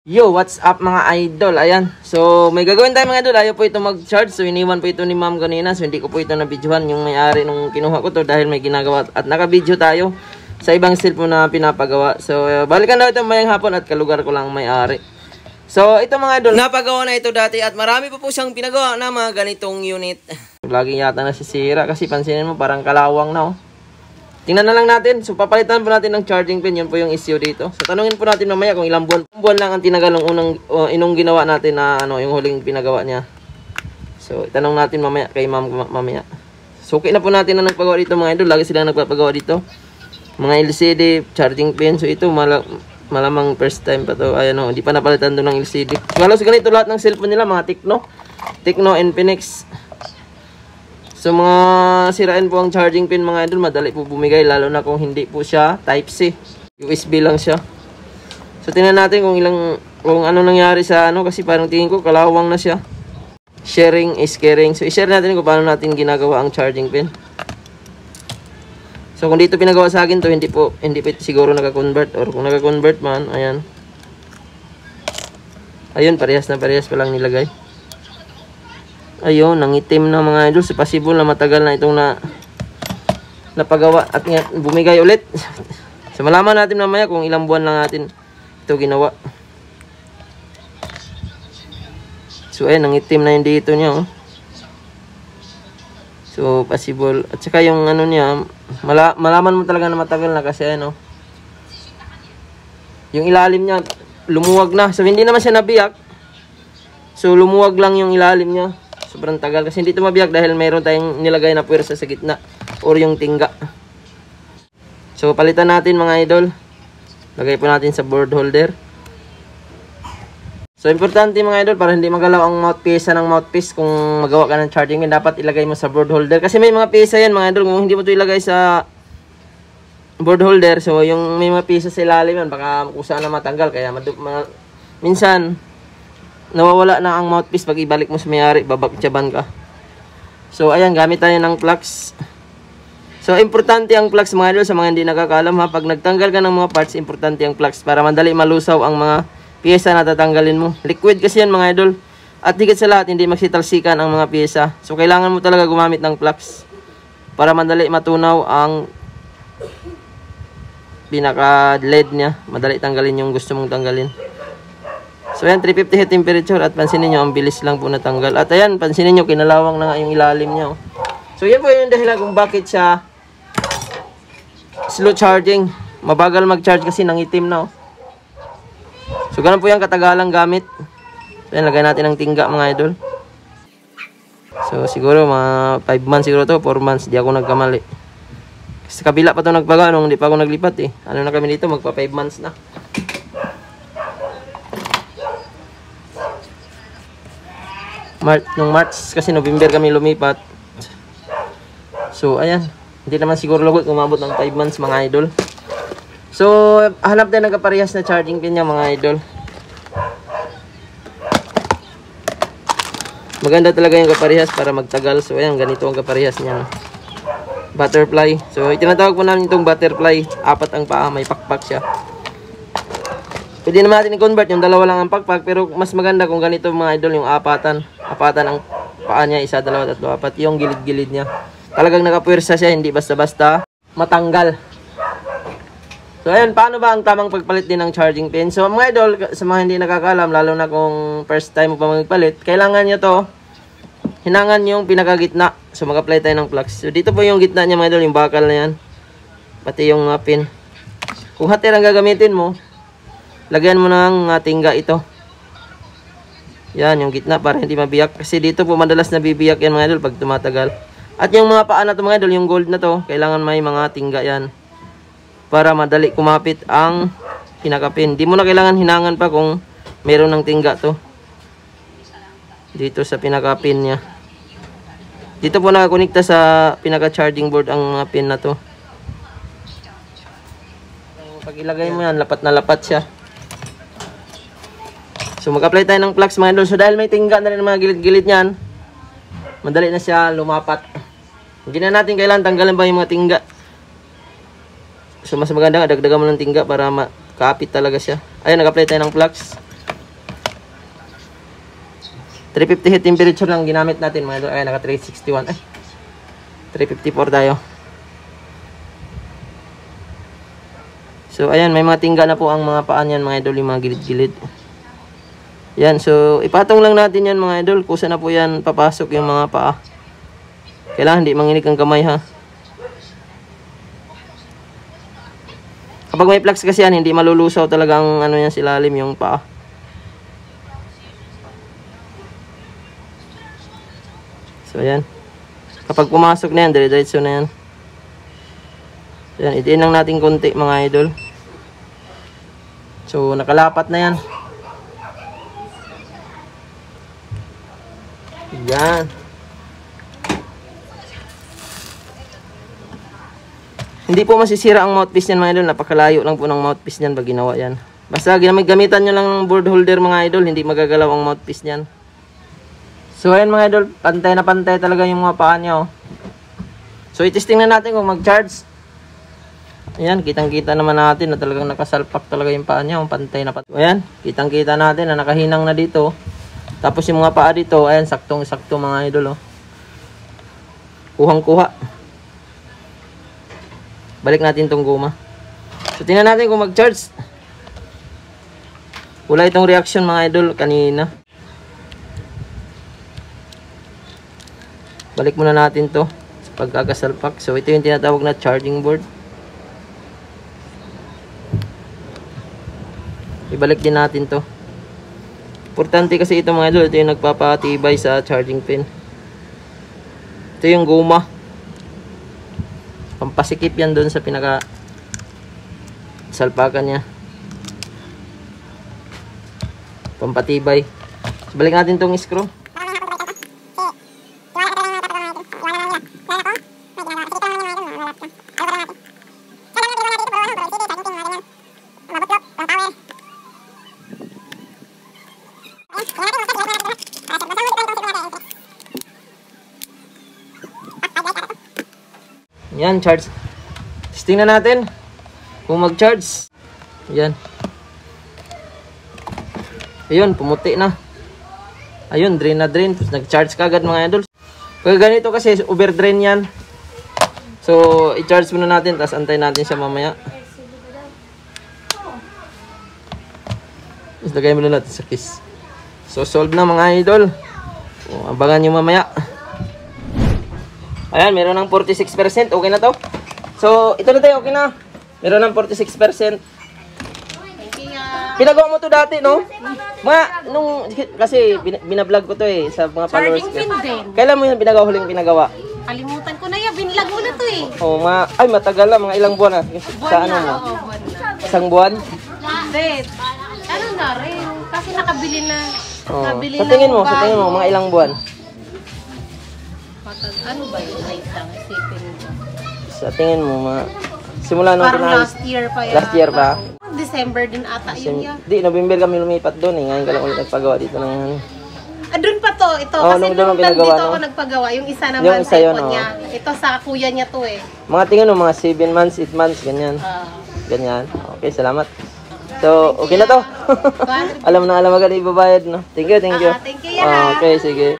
Yo, what's up mga idol? Ayan. So, may gagawin tayo mga idol. Ayaw po ito mag-charge. So, iniwan po ito ni ma'am kanina. So, hindi ko po ito na-videohan yung may-ari nung kinuha ko to dahil may ginagawa. At naka-video tayo sa ibang cellphone na pinapagawa. So, balikan daw ito mayang hapon at kalugar ko lang may-ari. So, ito mga idol. Napagawa na ito dati at marami pa po siyang pinagawa na mga ganitong unit. Laging yata nasisira kasi pansinin mo parang kalawang na oh. Tingnan na lang natin. So, papalitan po natin ng charging pin. Yun po yung issue dito. So, tanungin po natin mamaya kung ilang buwan lang ang tinagal ng inong ginawa natin na yung huling pinagawa niya. So, itanong natin mamaya kay ma'am mamaya. So, okay na po natin na nagpagawa dito mga idol. Lagi silang nagpapagawa dito. Mga LCD, charging pin. So, ito malamang first time pa to. Ayan o, hindi pa napalitan doon ng LCD. So, halos ganito lahat ng cellphone nila. Mga Tecno, Infinix. So mga sirain po ang charging pin mga idol, madali po bumigay lalo na kung hindi po siya type C. USB lang siya. So tingnan natin kung ano nangyari sa kasi parang tingin ko kalawang na siya. Sharing is caring. So i-share natin kung paano natin ginagawa ang charging pin. So kung dito pinagawa sa akin to, hindi po siguro naka-convert, or kung naka-convert man, ayan. Ayun, parehas na parehas pa lang nilagay. Ayun, nangitim na mga idol. So, possible na matagal na itong napagawa at bumigay ulit. So, malaman natin mamaya kung ilang buwan lang natin ito ginawa. So, ayun, nangitim na yung dito niya. Oh. So, possible. At saka yung niya, malaman mo talaga na matagal na kasi yung ilalim niya, lumuwag na. So, hindi naman siya nabiyak. So, lumuwag lang yung ilalim niya. Sobrang tagal kasi hindi ito mabiyak dahil mayroon tayong nilagay na puwersa sa gitna or yung tingga. So palitan natin mga idol. Lagay po natin sa board holder. So importante mga idol para hindi magalaw ang mouthpiece ng mouthpiece kung magawa ka ng charging pin, dapat ilagay mo sa board holder. Kasi may mga pisa yan mga idol, kung hindi mo ito ilagay sa board holder, so yung may mga pisa sa ilalim yan, baka kung saan na matanggal. Kaya minsan nawawala na ang mouthpiece pag ibalik mo sa may-ari, babagtsaban ka. So ayan, gamit tayo ng plugs. So importante ang plugs mga idol sa mga hindi nakakaalam ha. Pag nagtanggal ka ng mga parts, importante ang plugs para madali malusaw ang mga piyesa na tatanggalin mo. Liquid kasi yan mga idol. At higit sa lahat, hindi magsitalsikan ang mga piyesa. So kailangan mo talaga gumamit ng plugs para madali matunaw ang pinaka LED nya. Madali tanggalin yung gusto mong tanggalin. So ayan, 350 heat temperature at pansinin nyo, ang bilis lang po natanggal. At ayan, pansinin nyo, kinalawang na nga yung ilalim nyo. So yan po yung dahilan kung bakit siya slow charging. Mabagal mag-charge kasi nangitim na. So ganun po yung katagalang gamit. So ayan, lagay natin ng tingga mga idol. So siguro mga 5 months siguro to, 4 months, di ako nagkamali. Sa kabila pa to nagpaga, nung hindi pa ako naglipat eh. Ano na kami dito, magpa 5 months na. Nung March kasi November kami lumipat. So ayan, hindi naman siguro lugod umabot ng 5 months mga idol. So hanap tayo ng kaparehas na charging pin niya mga idol. Maganda talaga yung kaparehas para magtagal. So ayan, ganito ang kaparehas niya. Butterfly. So itinatawag po namin itong butterfly. 4 ang paa, may pakpak siya. Pwede naman natin i-convert yung dalawa lang ang pakpak, pero mas maganda kung ganito mga idol, yung apatan ang paa niya, 1, 2, 3, 4, yung gilid-gilid niya. Talagang nakapuwersa siya, hindi basta-basta matanggal. So ayan, paano ba ang tamang pagpalit din ng charging pin? So mga idol, sa mga hindi nakakaalam, lalo na kung first time mo pa magpalit, kailangan nyo to, hinangan yung pinakagitna. So mag-apply tayo ng plugs. So dito po yung gitna niya mga idol, yung bakal na yan. Pati yung pin. Kung hatir ang gagamitin mo, lagyan mo ng tingga ito. Yan, yung gitna para hindi mabiyak. Kasi dito po madalas nabibiyak yan mga idol pag tumatagal. At yung mga paa na to mga idol, yung gold na to, kailangan may mga tingga yan. Para madali kumapit ang pinakapin. Di mo na kailangan hinangan pa kung meron ng tingga to. Dito sa pinakapin niya. Dito po nakakonekta sa pinaka-charging board ang pin na to. Pag ilagay mo yan, lapat na lapat siya. So mag-apply tayo ng plugs mga idol. So dahil may tingga na rin mga gilid-gilid niyan, madali na siya lumapat. Hindi na natin kailangan tanggalin pa yung mga tingga. So mas maganda nga dagdagan mo ng tingga para makapit talaga siya. Ayun, nag-apply tayo ng plugs. 350 heat temperature lang ginamit natin mga idol. Ay, naka 361. Ay, 354 tayo. So, ayan, may mga tingga na po ang mga paan yan mga idol, yung mga gilid-gilid. Yan, so, ipatong lang natin yan mga idol. Kusa na po yan papasok yung mga paa. Kailangan hindi manginig ang kamay ha. Kapag may plugs kasi yan, hindi malulusaw talaga ang ano yan silalim yung paa. So, ayan. Kapag pumasok na yan, dire-diretso na yan. Ayan, itiin lang natin konti mga idol. So, nakalapat na yan. Yan. Hindi po masisira ang mouthpiece niyan mga idol. Napakalayo lang po ng mouthpiece niyan pag ginawa yan. Basta gamitan nyo lang ng board holder mga idol. Hindi magagalaw ang mouthpiece niyan. So ayan mga idol. Pantay na pantay talaga yung mga paa niya. Oh. So itesting na natin kung mag-charge. Ayan. Kitang kita naman natin na talagang nakasalpak talaga yung paa niya. Pantay na pantay. Ayan. Kitang kita natin na nakahinang na dito. Tapos yung mga paa dito. Ayan. Saktong-sakto mga idol. Oh. Kuhang-kuha. Balik natin tong guma. So, tingnan natin kung mag-charge. Wala itong reaction mga idol kanina. Balik muna natin to sa pagkakasalpak. So, ito yung tinatawag na charging board. Ibalik din natin to. Importante kasi ito mga idol. Ito yung nagpapatibay sa charging pin. Ito yung guma. Pampasikip yan doon sa pinaka salpakan niya. Pampatibay. So, balik natin tong screw. Yan, charge. Tingnan natin kung mag-charge. Yan. Ayun, pumuti na. Ayun, drain na drain. Nag-charge kagad mga idol. Pag ganito kasi, overdrain yan. So, i-charge muna natin. Tapos antayin natin siya mamaya. Tapos lagay muna natin sa case. So, solve na mga idol. O, abangan nyo mamaya. Ayan, meron ng 46%. Okay na to. So, ito na tayo. Okay na. Meron ng 46%. Pinagawa mo to dati, no? Kasi binablog ko to eh sa mga followers ko. Kailan mo yung huling pinagawa? Kalimutan ko na yan. Binlag mo na to eh. Oh, ay matagal na. Mga ilang buwan na. Sa ano mo? Isang buwan? Hindi. Ano na rin. Kasi nakabili na. Oh. Sa tingin mo, mga ilang buwan? Ano ba yun? Wait lang, isipin mo. Sa tingin mo, simula nung parang last year pa yan. Last year pa? December din ata yun yan. Di, November kami lumipat doon eh. Ngayon ka lang ulit nagpagawa dito ng ano. Doon pa to, ito. Oh, kasi nung dito ako nagpagawa, yung isa naman yung sa ipon yun, niya. Ito sa kuya niya to eh. Mga tingin mo, mga 7 months, 8 months, ganyan. Ganyan. Okay, salamat. So, okay na to. Alam na agad ibabayad, no? Thank you, thank you. Thank you, yan. Okay, sige.